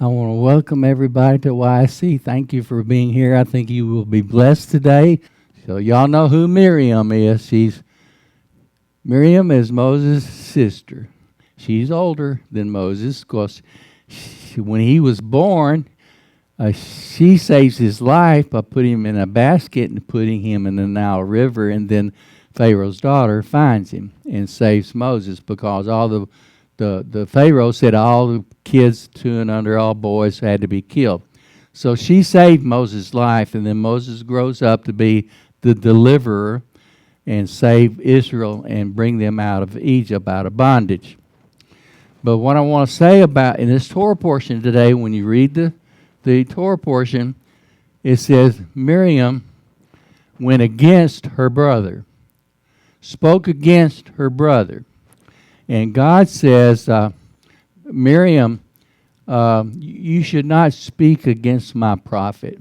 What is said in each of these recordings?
I want to welcome everybody to YC. Thank you for being here. I think you will be blessed today. So y'all know who Miriam is. Miriam is Moses' sister. She's older than Moses because when he was born, she saves his life by putting him in a basket and putting him in the Nile River, and then Pharaoh's daughter finds him and saves Moses because all the Pharaoh said all the kids 2 and under, all boys, had to be killed. So she saved Moses' life, and then Moses grows up to be the deliverer and save Israel and bring them out of Egypt, out of bondage. But what I want to say about in this Torah portion today, when you read the Torah portion, it says Miriam went against her brother, spoke against her brother. And God says, Miriam, you should not speak against my prophet.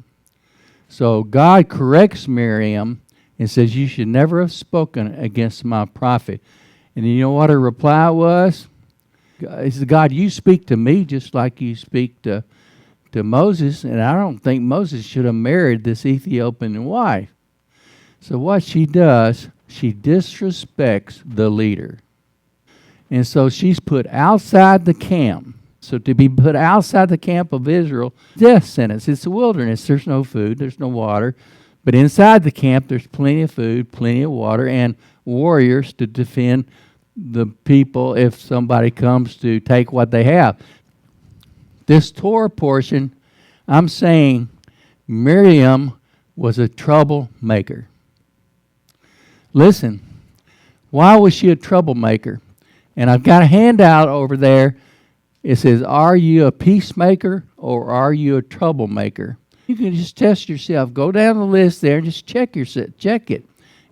So God corrects Miriam and says, you should never have spoken against my prophet. And you know what her reply was? He said, God, you speak to me just like you speak to Moses, and I don't think Moses should have married this Ethiopian wife. So what she does, she disrespects the leader. And so she's put outside the camp. So to be put outside the camp of Israel, death sentence. It's a wilderness. There's no food. There's no water. But inside the camp, there's plenty of food, plenty of water, and warriors to defend the people if somebody comes to take what they have. This Torah portion, I'm saying Miriam was a troublemaker. Listen, why was she a troublemaker? And I've got a handout over there. It says, are you a peacemaker or are you a troublemaker? You can just test yourself. Go down the list there and just check it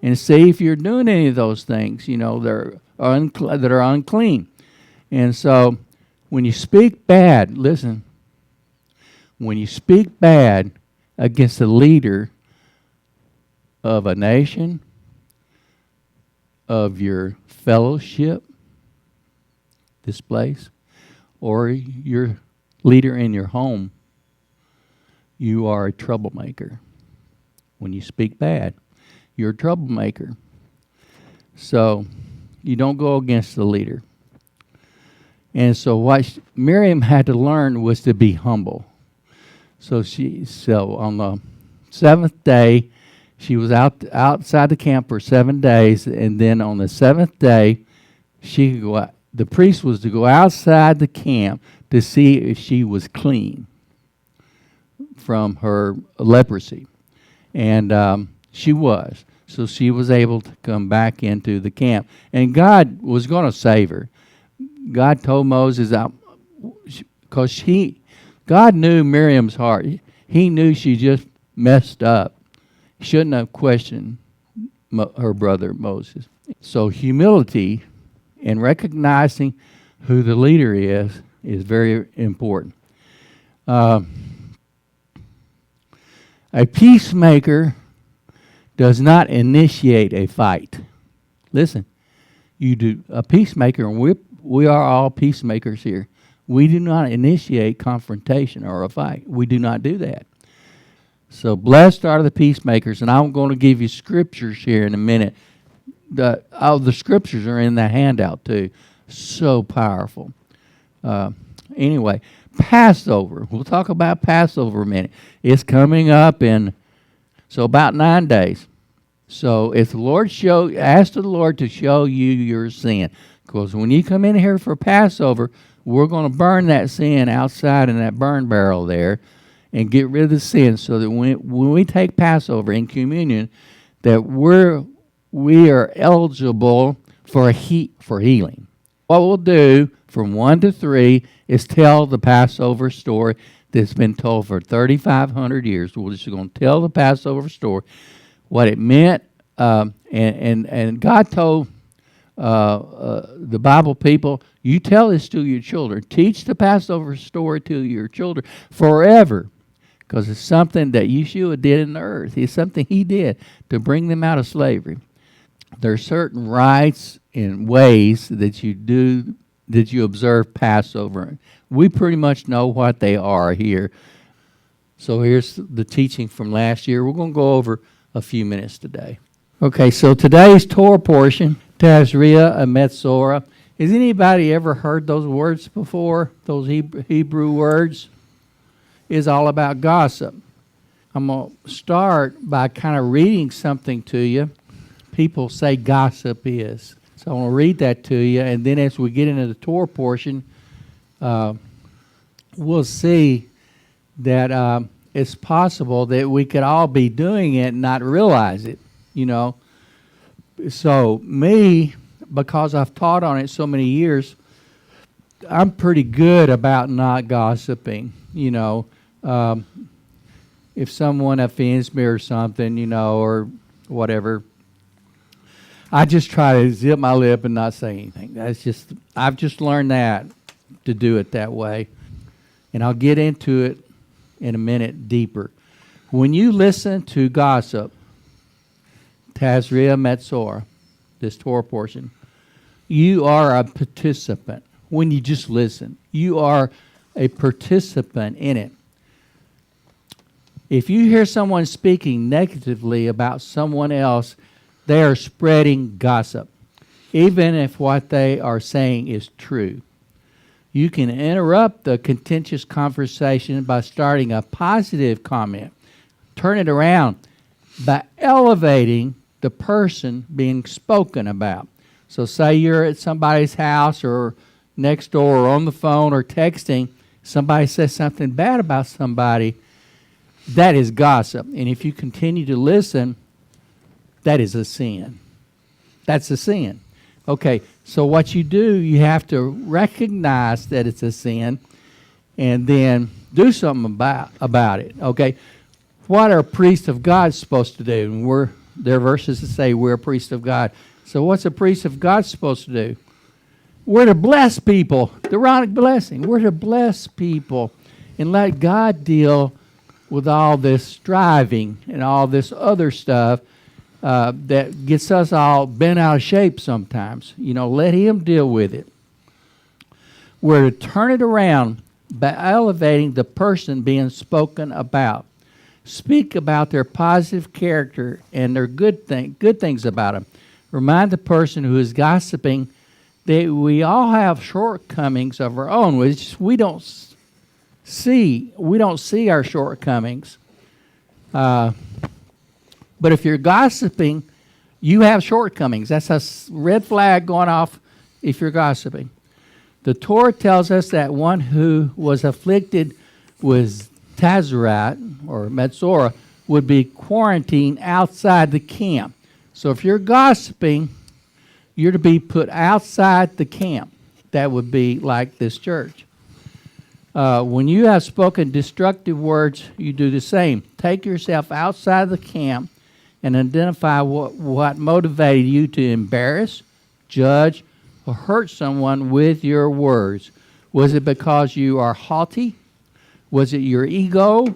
and see if you're doing any of those things, that are unclean. And so when you speak bad, listen, when you speak bad against the leader of a nation, of your fellowship, this place, or your leader in your home, you are a troublemaker. When you speak bad, you're a troublemaker. So you don't go against the leader. And so what Miriam had to learn was to be humble. So on the 7th day, she was outside the camp for 7 days, and then on the 7th day, she could go out. The priest was to go outside the camp to see if she was clean from her leprosy. And she was. So she was able to come back into the camp. And God was going to save her. God told Moses, because God knew Miriam's heart. He knew she just messed up. He shouldn't have questioned her brother Moses. So humility and recognizing who the leader is very important. A peacemaker does not initiate a fight. Listen, you do a peacemaker, and we are all peacemakers here. We do not initiate confrontation or a fight. We do not do that. So blessed are the peacemakers, and I'm going to give you scriptures here in a minute. The scriptures are in that handout too. So powerful. Anyway, Passover. We'll talk about Passover a minute. It's coming up in about 9 days. So if the Lord ask the Lord to show you your sin, because when you come in here for Passover, we're going to burn that sin outside in that burn barrel there, and get rid of the sin, so that when we take Passover in communion, that we are eligible for healing. What we'll do from 1 to 3 is tell the Passover story that's been told for 3,500 years. We're just going to tell the Passover story, what it meant, and God told the Bible people, you tell this to your children. Teach the Passover story to your children forever, because it's something that Yeshua did in the earth. It's something he did to bring them out of slavery. There are certain rites and ways that you observe Passover. We pretty much know what they are here. So here's the teaching from last year. We're going to go over a few minutes today. Okay, so today's Torah portion, Tazria and Metzora. Has anybody ever heard those words before? Those Hebrew words? Is all about gossip. I'm going to start by kind of reading something to you. People say gossip is. So I'm going to read that to you, and then as we get into the Torah portion, we'll see that it's possible that we could all be doing it and not realize it, you know. So me, because I've taught on it so many years, I'm pretty good about not gossiping, you know. If someone offends me or something, you know, or whatever, I just try to zip my lip and not say anything. I've just learned that, to do it that way. And I'll get into it in a minute deeper. When you listen to gossip, Tazria Metzora, this Torah portion, you are a participant. When you just listen, you are a participant in it. If you hear someone speaking negatively about someone else, they are spreading gossip, even if what they are saying is true. You can interrupt the contentious conversation by starting a positive comment. Turn it around by elevating the person being spoken about. So say you're at somebody's house or next door or on the phone or texting, somebody says something bad about somebody, that is gossip. And if you continue to listen, that is a sin. That's a sin. Okay, so what you do, you have to recognize that it's a sin and then do something about it. Okay, what are priests of God supposed to do? And there are verses that say we're a priest of God. So what's a priest of God supposed to do? We're to bless people. The Aaronic blessing. We're to bless people and let God deal with all this striving and all this other stuff that gets us all bent out of shape sometimes. You know, let Him deal with it. We're to turn it around by elevating the person being spoken about. Speak about their positive character and their good things about them. Remind the person who is gossiping that we all have shortcomings of our own, which we don't see our shortcomings. But if you're gossiping, you have shortcomings. That's a red flag going off if you're gossiping. The Torah tells us that one who was afflicted with Tazrat or Metzora would be quarantined outside the camp. So if you're gossiping, you're to be put outside the camp. That would be like this church. When you have spoken destructive words, you do the same. Take yourself outside the camp and identify what motivated you to embarrass, judge, or hurt someone with your words. Was it because you are haughty? Was it your ego?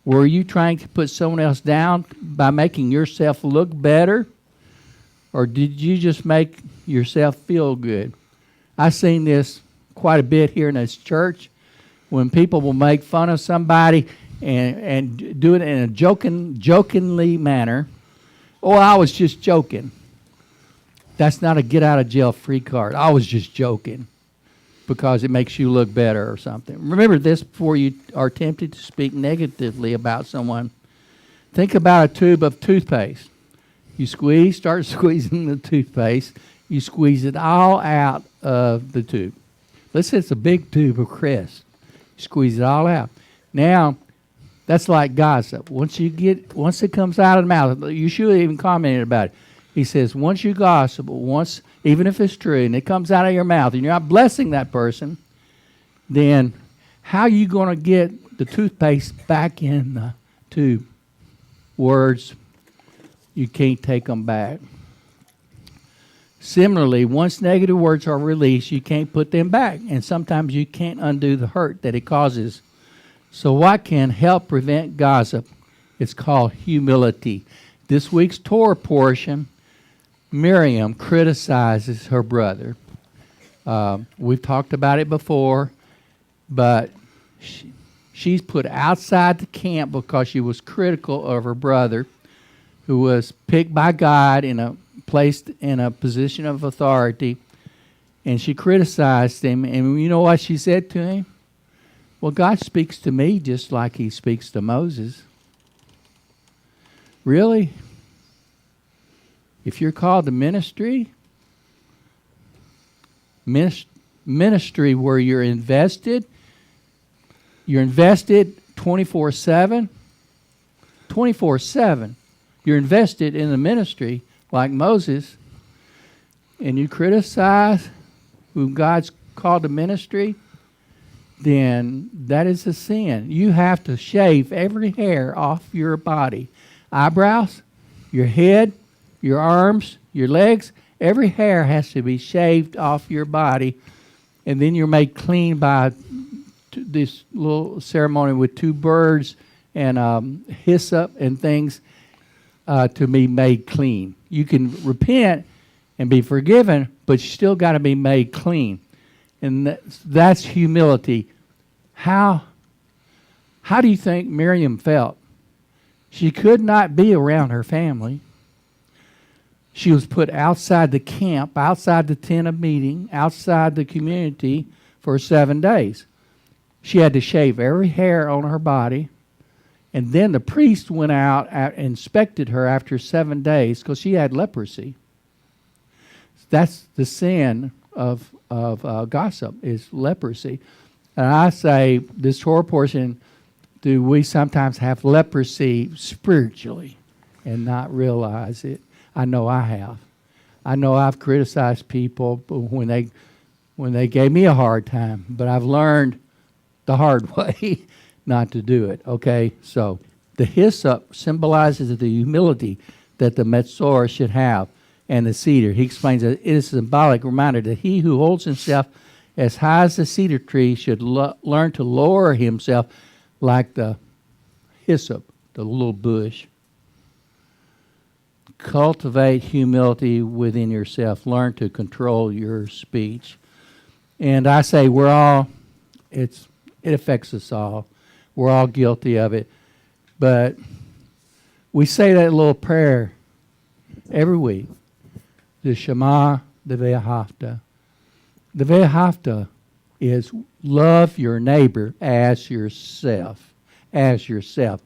Were you trying to put someone else down by making yourself look better? Or did you just make yourself feel good? I've seen this quite a bit here in this church when people will make fun of somebody and do it in a jokingly manner. Oh, I was just joking. That's not a get-out-of-jail-free card. I was just joking because it makes you look better or something. Remember this before you are tempted to speak negatively about someone. Think about a tube of toothpaste. You start squeezing the toothpaste. You squeeze it all out of the tube. Let's say it's a big tube of Crest. You squeeze it all out. Now, that's like gossip. Once it comes out of the mouth, you should even comment about it. He says, once you gossip, even if it's true, and it comes out of your mouth, and you're not blessing that person, then how are you going to get the toothpaste back in the tube? Words, you can't take them back. Similarly, once negative words are released, you can't put them back, and sometimes you can't undo the hurt that it causes. So what can help prevent gossip? It's called humility. This week's Torah portion, Miriam criticizes her brother. We've talked about it before. but she's put outside the camp because she was critical of her brother, who was picked by God placed in a position of authority, and she criticized him. And you know what she said to him? Well, God speaks to me just like he speaks to Moses. Really? If you're called to ministry where you're invested 24/7. 24/7. You're invested in the ministry like Moses, and you criticize whom God's called to ministry, then that is a sin. You have to shave every hair off your body. Eyebrows, your head, your arms, your legs, every hair has to be shaved off your body, and then you're made clean by this little ceremony with two birds and hyssop and things to be made clean. You can repent and be forgiven, but you still got to be made clean. And that's humility. How do you think Miriam felt? She could not be around her family. She was put outside the camp, outside the tent of meeting, outside the community for 7 days. She had to shave every hair on her body. And then the priest went out and inspected her after 7 days because she had leprosy. That's the sin of gossip, is leprosy. And I say, this Torah portion, do we sometimes have leprosy spiritually and not realize it? I know I have. I know I've criticized people when they gave me a hard time, but I've learned the hard way not to do it. Okay, so the hyssop symbolizes the humility that the Metzora should have, and the cedar. He explains that it is a symbolic reminder that he who holds himself as high as the cedar tree should learn to lower himself like the hyssop, the little bush. Cultivate humility within yourself. Learn to control your speech. And I say it affects us all. We're all guilty of it. But we say that little prayer every week. The Shema, the Ve'ahavta. The Ve'ahavta is love your neighbor as yourself. As yourself.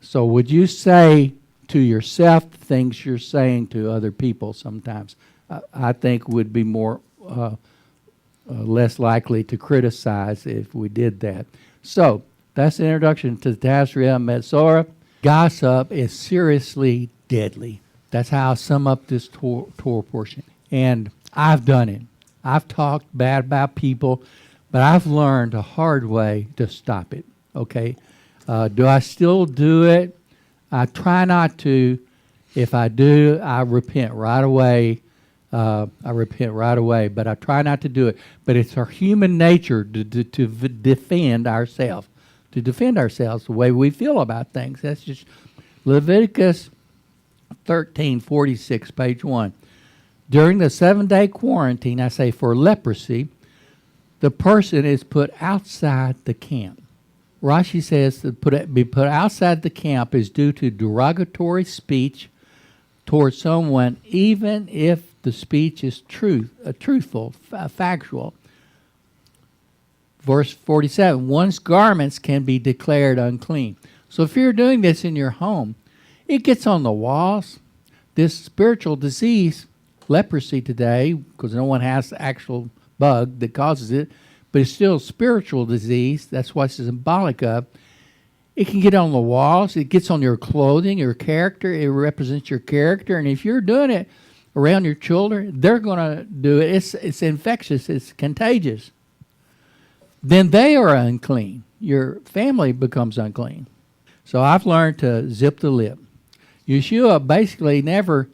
So would you say to yourself the things you're saying to other people sometimes? I think would be more less likely to criticize if we did that. So that's the introduction to Tazria Metzora. Gossip is seriously deadly. That's how I sum up this Torah portion. And I've done it. I've talked bad about people, but I've learned a hard way to stop it. Okay? Do I still do it? I try not to. If I do, I repent right away. But I try not to do it. But it's our human nature to defend ourselves. To defend ourselves the way we feel about things. That's just Leviticus 13:46, page 1. During the 7-day quarantine, I say for leprosy, the person is put outside the camp. Rashi says that be put outside the camp is due to derogatory speech towards someone, even if the speech is truthful, factual. Verse 47, one's garments can be declared unclean. So if you're doing this in your home, it gets on the walls. This spiritual disease, leprosy today, because no one has the actual bug that causes it, but it's still a spiritual disease. That's what it's symbolic of. It can get on the walls. It gets on your clothing, your character. It represents your character. And if you're doing it around your children, they're going to do it. It's infectious. It's contagious. Then they are unclean. Your family becomes unclean. So I've learned to zip the lip. Yeshua basically never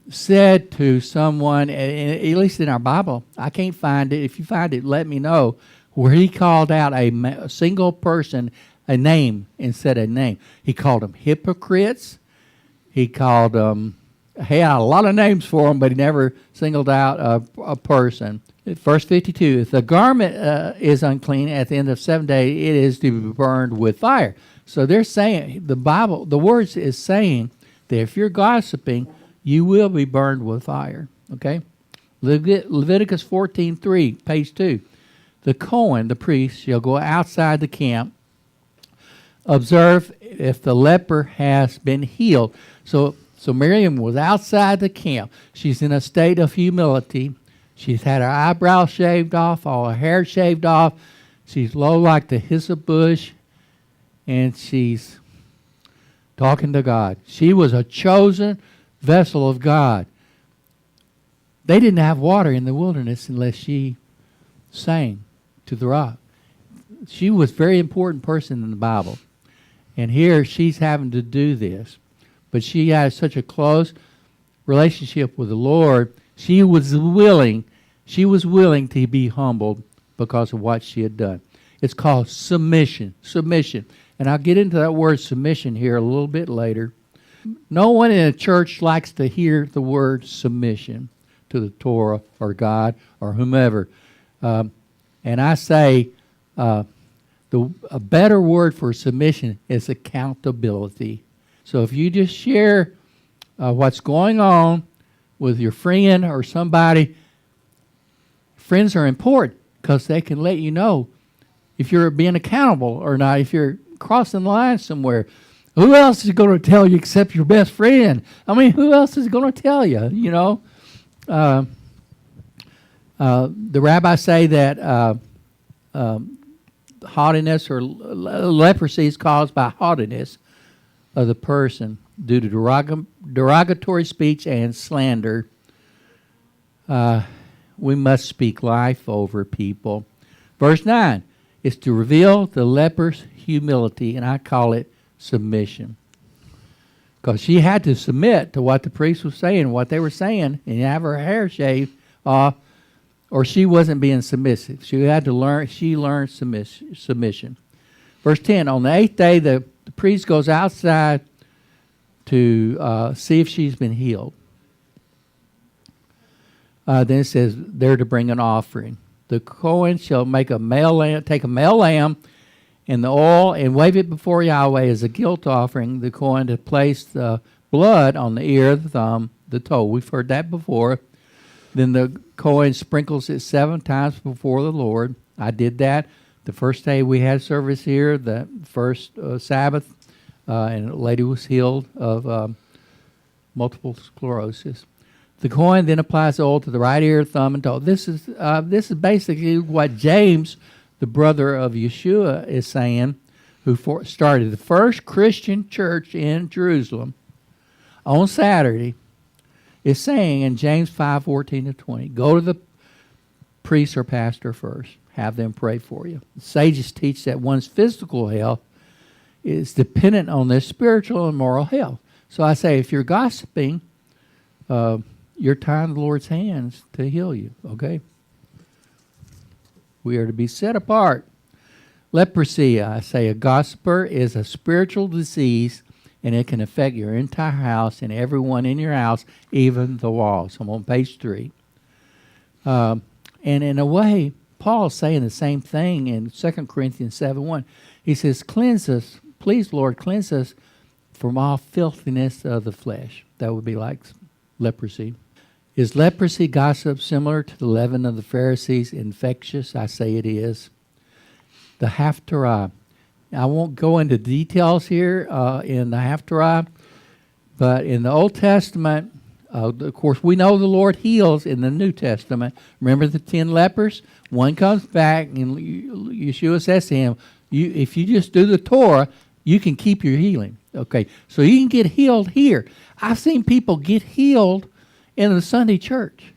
said to someone, at least in our Bible, I can't find it. If you find it, let me know, where he called out a single person a name instead of a name. He called them hypocrites. He called them, he had a lot of names for them, but he never singled out a person. Verse 52, if the garment is unclean at the end of 7 days, it is to be burned with fire. So they're saying, the Bible, the words is saying that if you're gossiping, you will be burned with fire. Okay? Leviticus 14:3, page 2. The Cohen, the priest, shall go outside the camp, observe if the leper has been healed. So Miriam was outside the camp. She's in a state of humility. She's had her eyebrows shaved off, all her hair shaved off. She's low like the hyssop bush, and she's talking to God. She was a chosen vessel of God. They didn't have water in the wilderness unless she sang to the rock. She was a very important person in the Bible. And here she's having to do this. But she has such a close relationship with the Lord. She was willing to be humbled because of what she had done. It's called submission. Submission. And I'll get into that word submission here a little bit later. No one in a church likes to hear the word submission to the Torah or God or whomever. And I say a better word for submission is accountability. So if you just share what's going on with your friend or somebody, friends are important because they can let you know if you're being accountable or not, if you're crossing the line somewhere. Who else is going to tell you except your best friend? I mean, who else is going to tell you, you know? The rabbis say that haughtiness or leprosy is caused by haughtiness of the person due to derogatory speech and slander. We must speak life over people. Verse 9 is to reveal the leper's humility, and I call it submission. Because she had to submit to what the priest was saying, what they were saying, and have her hair shaved off, or she wasn't being submissive. She learned submission. Verse 10, on the 8th day, the priest goes outside to see if she's been healed. Then it says, they're to bring an offering. The Kohen shall take a male lamb and the oil and wave it before Yahweh as a guilt offering. The Kohen to place the blood on the ear, the thumb, the toe. We've heard that before. Then the Kohen sprinkles it 7 times before the Lord. I did that the first day we had service here, the first Sabbath, and a lady was healed of multiple sclerosis. The Kohen then applies oil to the right ear, thumb, and toe. This is basically what James, the brother of Yeshua, is saying, who started the first Christian church in Jerusalem on Saturday, is saying in James 5:14-20, go to the priest or pastor first. Have them pray for you. The sages teach that one's physical health is dependent on their spiritual and moral health. So I say, if you're gossiping, you're tying the Lord's hands to heal you, okay? We are to be set apart. Leprosy, I say, a gossiper is a spiritual disease, and it can affect your entire house and everyone in your house, even the walls. I'm on page 3. And in a way, Paul's saying the same thing in 2 Corinthians 7:1. He says, cleanse us, please, Lord, cleanse us from all filthiness of the flesh. That would be like leprosy. Is leprosy gossip similar to the leaven of the Pharisees infectious? I say it is. The Haftarah. I won't go into details here in the Haftarah, but in the Old Testament, of course, we know the Lord heals in the New Testament. Remember the 10 lepers? One comes back, and Yeshua says to him, if you just do the Torah, you can keep your healing. Okay, so you can get healed here. I've seen people get healed in the Sunday church,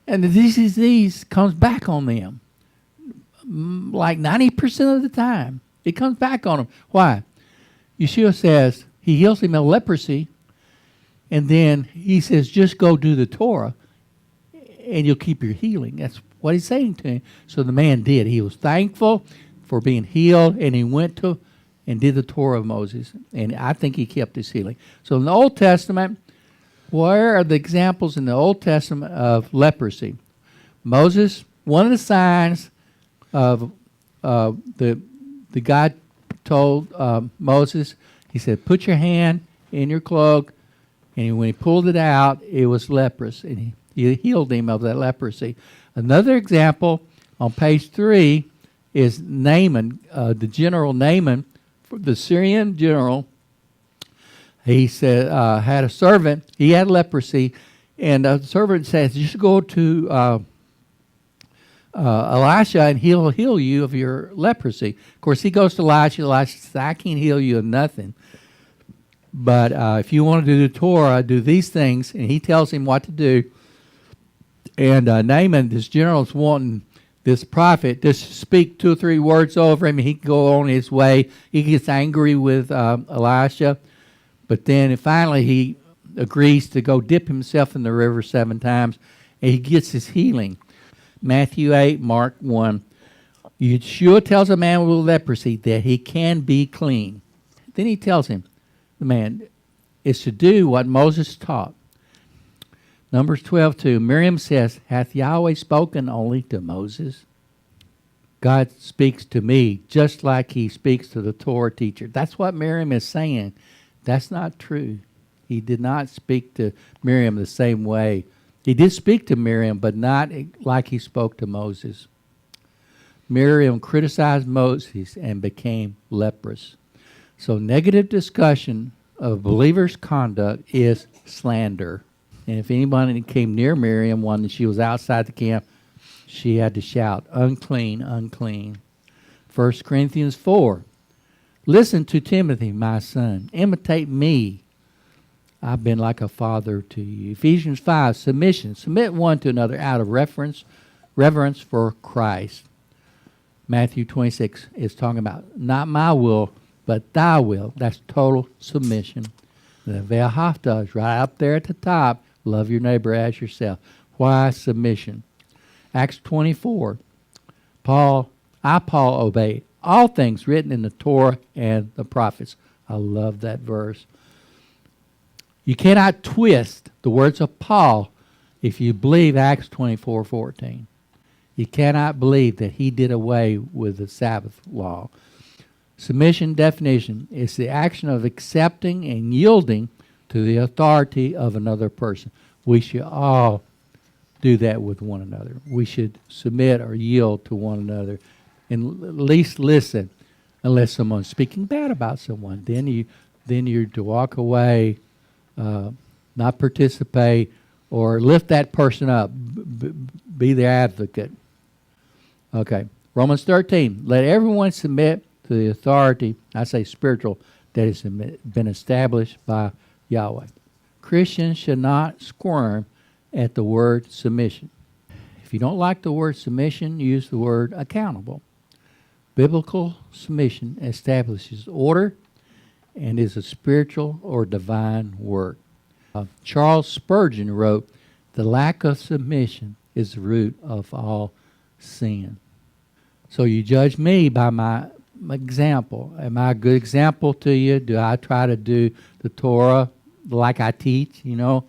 and the disease comes back on them. Like 90% of the time, it comes back on them. Why? Yeshua says he heals him of leprosy, and then he says, just go do the Torah, and you'll keep your healing. That's what he's saying to him. So the man did. He was thankful for being healed, and he went to and did the Torah of Moses, and I think he kept his healing. So in the Old Testament, where are the examples in the Old Testament of leprosy? Moses, one of the signs of the God told Moses, he said, put your hand in your cloak. And when he pulled it out, it was leprous. And he healed him of that leprosy. Another example on page 3 is Naaman, the general Naaman, the Syrian general. He said, had a servant, he had leprosy, and the servant says, you should go to Elisha and he'll heal you of your leprosy. Of course, he goes to Elisha. Elisha says, I can't heal you of nothing. But if you want to do the Torah, do these things. And he tells him what to do. And Naaman, this general, is wanting this prophet just to speak 2 or 3 words over him, and he can go on his way. He gets angry with Elisha. But then finally he agrees to go dip himself in the river 7 times, and he gets his healing. Matthew 8, Mark 1. Yeshua tells a man with leprosy that he can be clean. Then he tells him, the man is to do what Moses taught. Numbers 12:2. Miriam says, hath Yahweh spoken only to Moses? God speaks to me just like he speaks to the Torah teacher. That's what Miriam is saying. That's not true. He did not speak to Miriam the same way. He did speak to Miriam, but not like he spoke to Moses. Miriam criticized Moses and became leprous. So negative discussion of believers' conduct is slander. And if anybody came near Miriam when she was outside the camp, she had to shout, unclean, unclean. 1 Corinthians 4. Listen to Timothy, my son. Imitate me. I've been like a father to you. Ephesians 5. Submission. Submit one to another out of reverence for Christ. Matthew 26 is talking about not my will, but thy will. That's total submission. The Ve'ahavta is right up there at the top. Love your neighbor as yourself. Why submission? Acts 24. Paul obey all things written in the Torah and the prophets. I love that verse. You cannot twist the words of Paul if you believe Acts 24:14. You cannot believe that he did away with the Sabbath law. Submission definition is the action of accepting and yielding to the authority of another person. We should all do that with one another. We should submit or yield to one another, and at least listen, unless someone's speaking bad about someone. Then you're to walk away, not participate, or lift that person up. Be their advocate. Okay, Romans 13. Let everyone submit to the authority, I say spiritual, that has been established by Yahweh. Christians should not squirm at the word submission. If you don't like the word submission, use the word accountable. Biblical submission establishes order and is a spiritual or divine work. Charles Spurgeon wrote, the lack of submission is the root of all sin. So you judge me by my example. Am I a good example to you? Do I try to do the Torah like I teach? You know,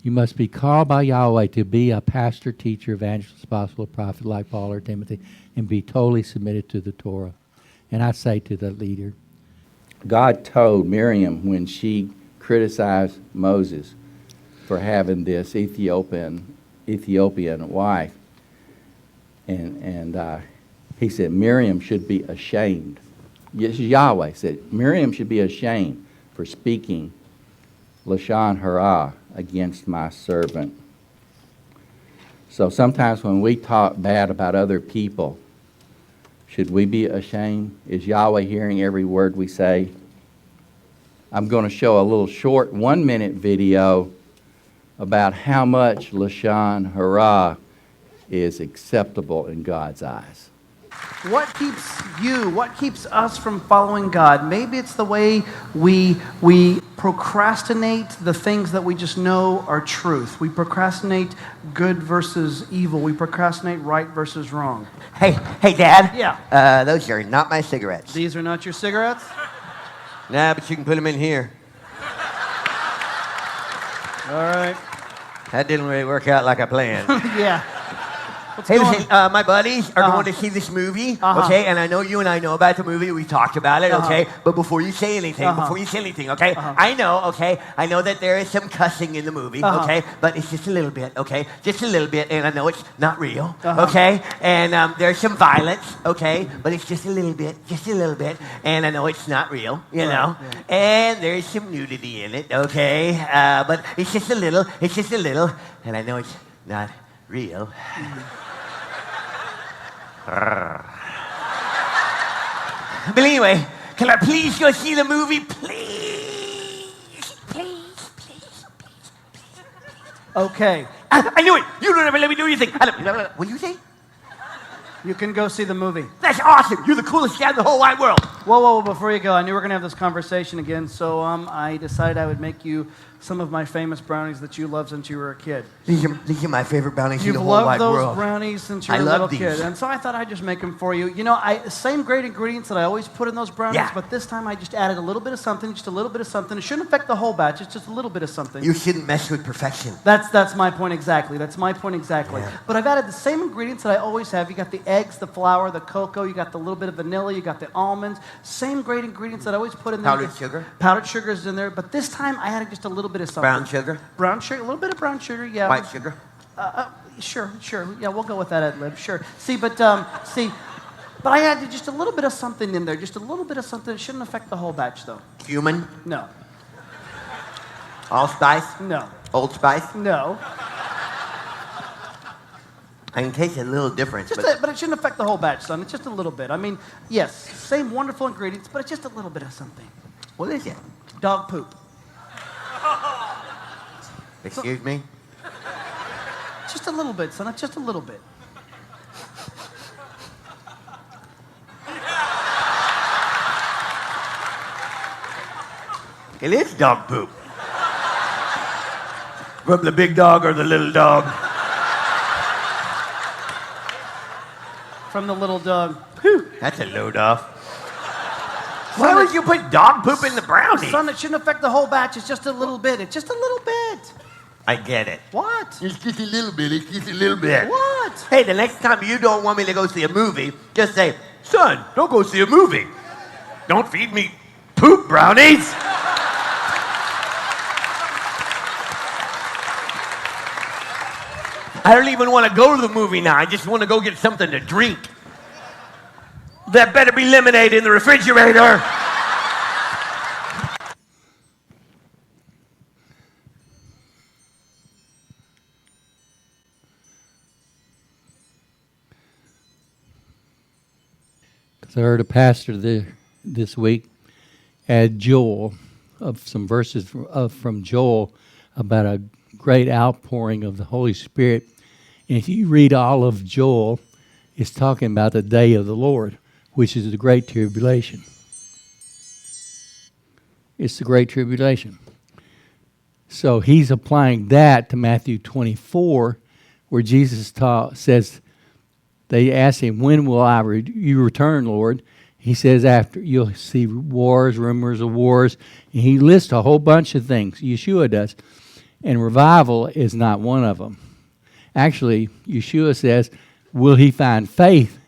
you must be called by Yahweh to be a pastor, teacher, evangelist, apostle, prophet like Paul or Timothy, and be totally submitted to the Torah. And I say to the leader, God told Miriam when she criticized Moses for having this Ethiopian wife, and he said Miriam should be ashamed. Yes, Yahweh said Miriam should be ashamed for speaking Lashon Hara against my servant. So sometimes when we talk bad about other people, should we be ashamed? Is Yahweh hearing every word we say? I'm going to show a little short 1-minute video about how much Lashon Hara is acceptable in God's eyes. What keeps us from following God? Maybe it's the way we procrastinate the things that we just know are truth. We procrastinate good versus evil. We procrastinate right versus wrong. Hey, Dad. Yeah. Those are not my cigarettes. These are not your cigarettes? Nah, but you can put them in here. All right. That didn't really work out like I planned. Yeah. Hey, going listen, my buddies are going to see this movie, okay? And I know you and I know about the movie. We talked about it, okay? But before you say anything, okay? I know that there is some cussing in the movie, okay? But it's just a little bit, okay? Just a little bit, and I know it's not real, okay? And there's some violence, okay? But it's just a little bit, and I know it's not real, you know? Right. And there's some nudity in it, okay? But it's just a little, and I know it's not real. But anyway, can I please go see the movie? Please. Okay. I knew it. You don't ever let me do anything. What do you say? You can go see the movie. That's awesome. You're the coolest guy in the whole wide world. Whoa, before you go, I knew we were going to have this conversation again, so I decided I would make you some of my famous brownies that you loved since you were a kid. These are my favorite brownies in You've the whole wide loved those world. brownies since you were I a love little these. kid, and so I thought I'd just make them for you. You know, same great ingredients that I always put in those brownies, Yeah. but this time I just added a little bit of something, just a little bit of something. It shouldn't affect the whole batch, it's just a little bit of something. You shouldn't mess with perfection. That's my point exactly. Yeah. But I've added the same ingredients that I always have. You got the eggs, the flour, the cocoa, you got the little bit of vanilla, you got the almonds. Same great ingredients that I always put in there. Powdered sugar? Powdered sugar is in there, but this time I added just a little bit of something. Brown sugar? Brown sugar, a little bit of brown sugar, yeah. White sugar? Sure. Yeah, we'll go with that ad lib, sure. But I added just a little bit of something in there, just a little bit of something. It shouldn't affect the whole batch, though. Cumin? No. Allspice? No. Old Spice? No. I can taste a little difference, But it shouldn't affect the whole batch, son. It's just a little bit. I mean, yes, same wonderful ingredients, but it's just a little bit of something. what is it? Dog poop. Excuse me? Just a little bit, son. It's just a little bit. It is dog poop. From the big dog or the little dog? From the little dog. That's a load off. Why would you put dog poop in the brownie? Son, it shouldn't affect the whole batch. It's just a little bit. It's just a little bit. I get it. What? It's just a little bit. It's just a little bit. What? Hey, the next time you don't want me to go see a movie, just say, son, don't go see a movie. Don't feed me poop brownies. I don't even want to go to the movie now. I just want to go get something to drink. That better be lemonade in the refrigerator. So I heard a pastor this week add Joel, of some verses from Joel about a great outpouring of the Holy Spirit. And if you read all of Joel, it's talking about the day of the Lord, which is the Great Tribulation. It's the Great Tribulation. So he's applying that to Matthew 24, where Jesus says, they ask him, when will you return, Lord? He says, after you'll see wars, rumors of wars. And he lists a whole bunch of things. Yeshua does. And revival is not one of them. Actually, Yeshua says, will he find faith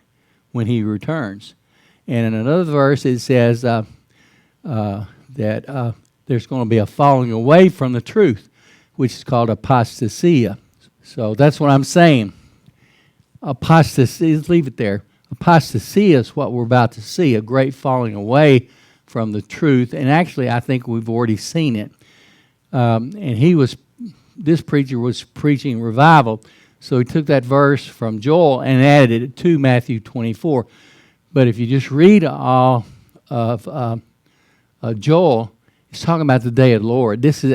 when he returns? And in another verse, it says that there's going to be a falling away from the truth, which is called apostasia. So that's what I'm saying. Apostasy, leave it there. Apostasy is what we're about to see, a great falling away from the truth. And actually, I think we've already seen it. This preacher was preaching revival, so he took that verse from Joel and added it to Matthew 24. But if you just read all of Joel, it's talking about the day of the Lord. This is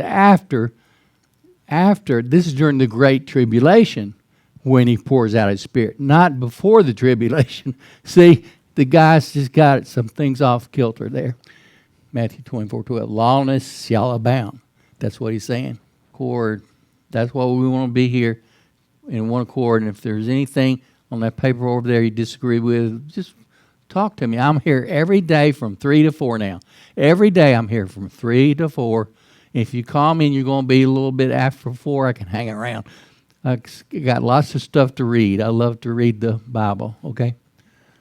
this is during the Great Tribulation, when he pours out his Spirit, not before the tribulation. See, the guy's just got some things off kilter there. Matthew 24:12, lawlessness shall abound. That's what he's saying. Accord. That's why we want to be here in one accord. And if there's anything on that paper over there you disagree with, just talk to me. I'm here every day from 3 to 4 now. Every day I'm here from 3 to 4. If you call me and you're going to be a little bit after 4, I can hang around. I got lots of stuff to read. I love to read the Bible, okay?